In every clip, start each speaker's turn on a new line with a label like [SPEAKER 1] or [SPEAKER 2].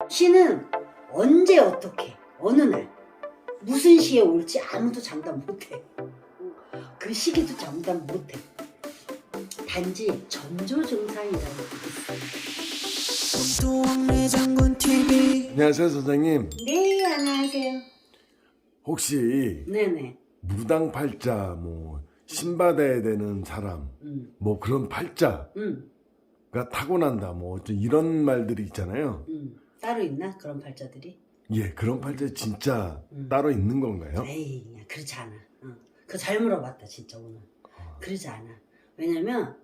[SPEAKER 1] 시는 언제 어떻게 어느 날 무슨 시에 올지 아무도 장담 못해. 그 시기도 장담 못해. 단지 전조증상이라는 게 있어.
[SPEAKER 2] 안녕하세요, 선생님.
[SPEAKER 1] 네, 안녕하세요.
[SPEAKER 2] 혹시
[SPEAKER 1] 네네.
[SPEAKER 2] 무당팔자, 신받아야 되는 사람, 그런 팔자가 타고난다, 이런 말들이 있잖아요.
[SPEAKER 1] 따로 있나 그런 팔자들이?
[SPEAKER 2] 예, 그런 팔자 진짜 따로 있는 건가요?
[SPEAKER 1] 에이, 그렇지 않아. 그거 잘 물어봤다 진짜 오늘. 그러지 않아. 왜냐면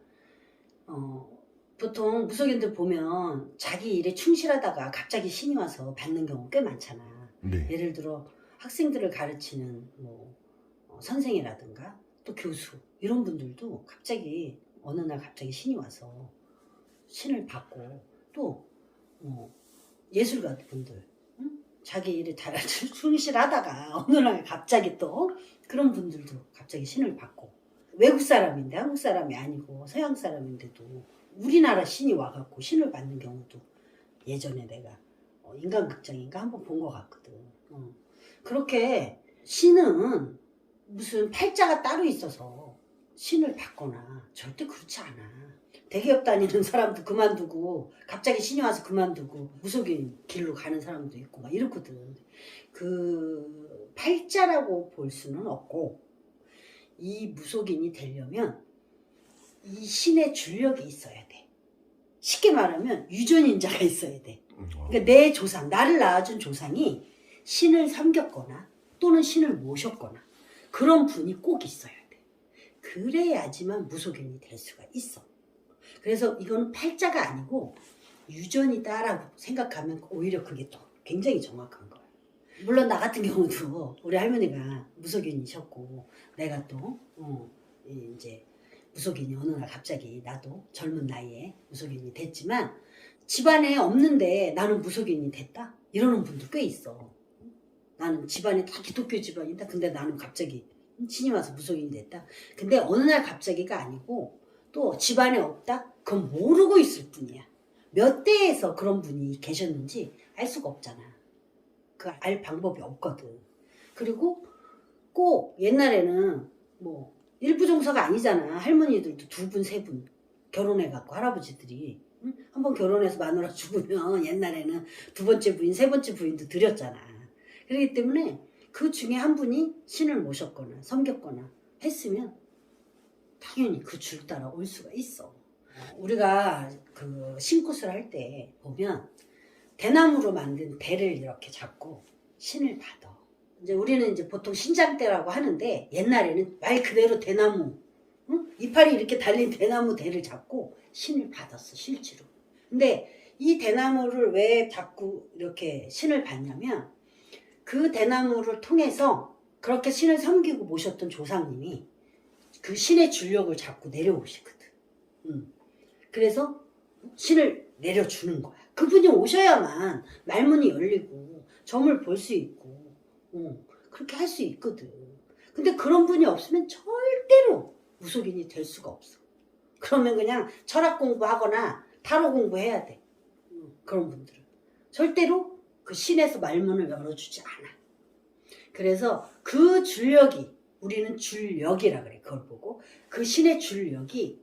[SPEAKER 1] 보통 무속인들 보면 자기 일에 충실하다가 갑자기 신이 와서 받는 경우 꽤 많잖아.
[SPEAKER 2] 네.
[SPEAKER 1] 예를 들어 학생들을 가르치는 선생이라든가 또 교수 이런 분들도 갑자기 어느 날 갑자기 신이 와서 신을 받고 또 예술가 분들 자기 일에 잘 충실하다가 어느 날 갑자기 또 그런 분들도 갑자기 신을 받고 외국 사람인데 한국 사람이 아니고 서양 사람인데도 우리나라 신이 와갖고 신을 받는 경우도 예전에 내가 인간극장인가 한번 본 것 같거든. 그렇게 신은 무슨 팔자가 따로 있어서 신을 받거나 절대 그렇지 않아. 대기업 다니는 사람도 그만두고 갑자기 신이 와서 그만두고 무속인 길로 가는 사람도 있고 막 이렇거든. 그 팔자라고 볼 수는 없고 이 무속인이 되려면 이 신의 줄력이 있어야 돼. 쉽게 말하면 유전인자가 있어야 돼. 그러니까 내 조상, 나를 낳아준 조상이 신을 섬겼거나 또는 신을 모셨거나 그런 분이 꼭 있어야 돼. 그래야지만 무속인이 될 수가 있어. 그래서 이거는 팔자가 아니고 유전이다라고 생각하면 오히려 그게 또 굉장히 정확한 거야. 물론 나 같은 경우도 우리 할머니가 무속인이셨고 내가 또 이제 무속인이 어느 날 갑자기 나도 젊은 나이에 무속인이 됐지만 집안에 없는데 나는 무속인이 됐다? 이러는 분도 꽤 있어. 나는 집안이 다 기독교 집안이다. 근데 나는 갑자기 신이 와서 무속인이 됐다. 근데 어느 날 갑자기가 아니고 또 집안에 없다? 그건 모르고 있을 뿐이야. 몇 대에서 그런 분이 계셨는지 알 수가 없잖아. 그 알 방법이 없거든. 그리고 꼭 옛날에는 일부종사가 아니잖아. 할머니들도 2분, 3분 결혼해갖고 할아버지들이 한번 결혼해서 마누라 죽으면 옛날에는 2번째 부인, 3번째 부인도 드렸잖아. 그렇기 때문에 그 중에 한 분이 신을 모셨거나 섬겼거나 했으면 당연히 그 줄 따라 올 수가 있어. 우리가 그 신굿을 할 때 보면 대나무로 만든 대를 이렇게 잡고 신을 받아. 이제 우리는 이제 보통 신장대라고 하는데 옛날에는 말 그대로 대나무, 이파리 이렇게 달린 대나무 대를 잡고 신을 받았어, 실제로. 근데 이 대나무를 왜 자꾸 이렇게 신을 받냐면 그 대나무를 통해서 그렇게 신을 섬기고 모셨던 조상님이 그 신의 줄력을 잡고 내려오시거든. 그래서 신을 내려주는 거야. 그분이 오셔야만 말문이 열리고 점을 볼 수 있고 그렇게 할 수 있거든. 근데 그런 분이 없으면 절대로 무속인이 될 수가 없어. 그러면 그냥 철학 공부하거나 타로 공부해야 돼. 그런 분들은 절대로 그 신에서 말문을 열어주지 않아. 그래서 그 줄력이 우리는 줄력이라 그래. 그걸 보고 그 신의 줄력이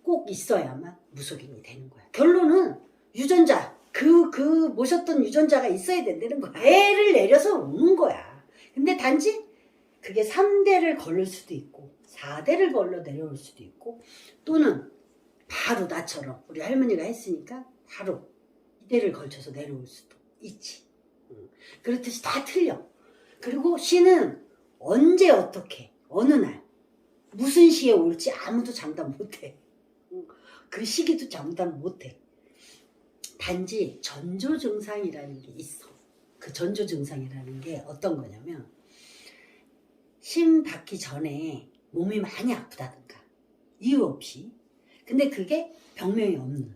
[SPEAKER 1] 꼭 있어야만 무속인이 되는 거야. 결론은 유전자, 그 모셨던 유전자가 있어야 된다는 거야. 애를 내려서 오는 거야. 근데 단지 그게 3대를 걸릴 수도 있고 4대를 걸러 내려올 수도 있고 또는 바로 나처럼 우리 할머니가 했으니까 바로 2대를 걸쳐서 내려올 수도 있지. 그렇듯이 다 틀려. 그리고 신은 언제 어떻게 어느 날 무슨 시에 올지 아무도 장담 못해. 그 시기도 장담 못해. 단지 전조증상이라는 게 있어. 그 전조증상이라는 게 어떤 거냐면 신 받기 전에 몸이 많이 아프다든가 이유 없이 근데 그게 병명이 없는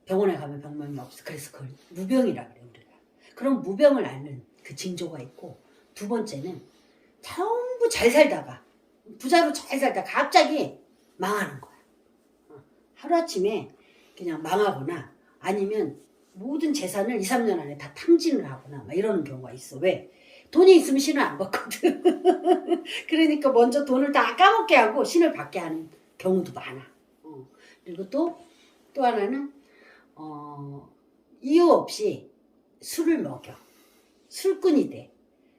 [SPEAKER 1] 병원에 가면 병명이 없어. 그래서 그걸 무병이라 그래 우리가. 그럼 무병을 앓는 그 징조가 있고 두 번째는 전부 잘 살다가 부자로 잘 살다가 갑자기 망하는 거야. 하루아침에 그냥 망하거나 아니면 모든 재산을 2, 3년 안에 다 탕진을 하거나 막 이러는 경우가 있어. 왜? 돈이 있으면 신을 안 받거든. 그러니까 먼저 돈을 다 까먹게 하고 신을 받게 하는 경우도 많아. 그리고 또 하나는 이유 없이 술을 먹여. 술꾼이 돼.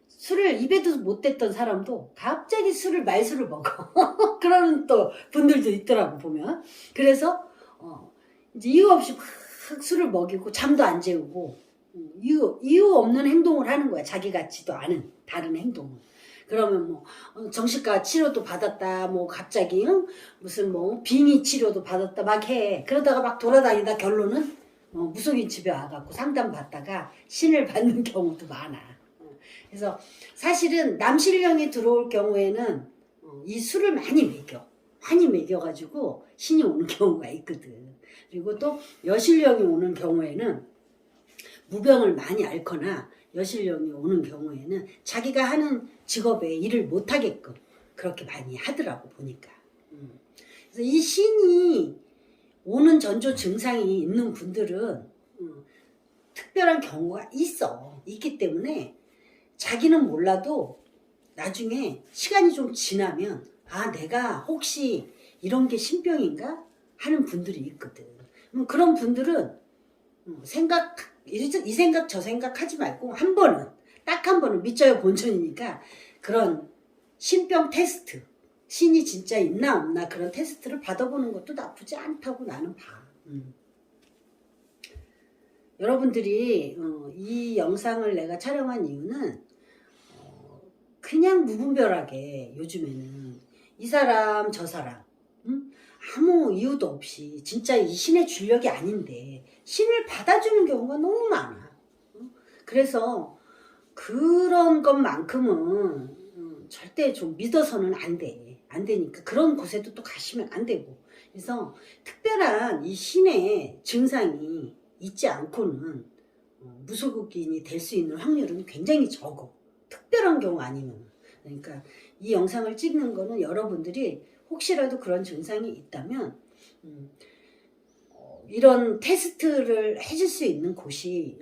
[SPEAKER 1] 술을 입에도 못 댔던 사람도 갑자기 말술을 먹어. 그러는 또 분들도 있더라고 보면. 그래서 이제 이유 없이 막 술을 먹이고 잠도 안 재우고 이유 없는 행동을 하는 거야. 자기 같지도 않은 다른 행동을. 그러면 뭐 정신과 치료도 받았다, 뭐 갑자기 무슨 뭐 빙의 치료도 받았다 막 해. 그러다가 막 돌아다니다 결론은 무속인 집에 와갖고 상담 받다가 신을 받는 경우도 많아. 그래서 사실은 남신령이 들어올 경우에는 이 술을 많이 먹여가지고 신이 오는 경우가 있거든. 그리고 또 여신령이 오는 경우에는 무병을 많이 앓거나 여신령이 오는 경우에는 자기가 하는 직업에 일을 못하게끔 그렇게 많이 하더라고 보니까. 그래서 이 신이 오는 전조 증상이 있는 분들은 특별한 경우가 있기 때문에 자기는 몰라도 나중에 시간이 좀 지나면 내가 혹시 이런 게 신병인가 하는 분들이 있거든. 그런 분들은 이 생각 저 생각 하지 말고 딱 한 번은 믿져야 본전이니까 그런 신병 테스트, 신이 진짜 있나 없나 그런 테스트를 받아보는 것도 나쁘지 않다고 나는 봐. 여러분들이 이 영상을 내가 촬영한 이유는 그냥 무분별하게 요즘에는 이 사람 저 사람 아무 이유도 없이 진짜 이 신의 줄력이 아닌데 신을 받아주는 경우가 너무 많아. 그래서 그런 것만큼은 절대 좀 믿어서는 안 돼. 안 되니까 그런 곳에도 또 가시면 안 되고. 그래서 특별한 이 신의 증상이 있지 않고는 무속인이 될 수 있는 확률은 굉장히 적어. 특별한 경우 아니면. 그러니까 이 영상을 찍는 거는 여러분들이 혹시라도 그런 증상이 있다면 이런 테스트를 해줄 수 있는 곳이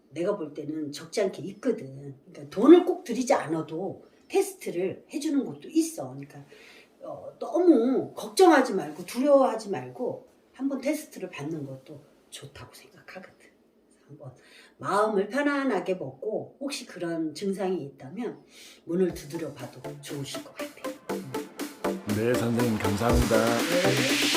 [SPEAKER 1] 내가 볼 때는 적지 않게 있거든. 그러니까 돈을 꼭 들이지 않아도 테스트를 해주는 곳도 있어. 그러니까 너무 걱정하지 말고 두려워하지 말고 한번 테스트를 받는 것도 좋다고 생각하거든. 한번 마음을 편안하게 먹고 혹시 그런 증상이 있다면 문을 두드려 봐도 좋으실 것 같아요.
[SPEAKER 2] 네, 선생님 감사합니다.
[SPEAKER 1] 네.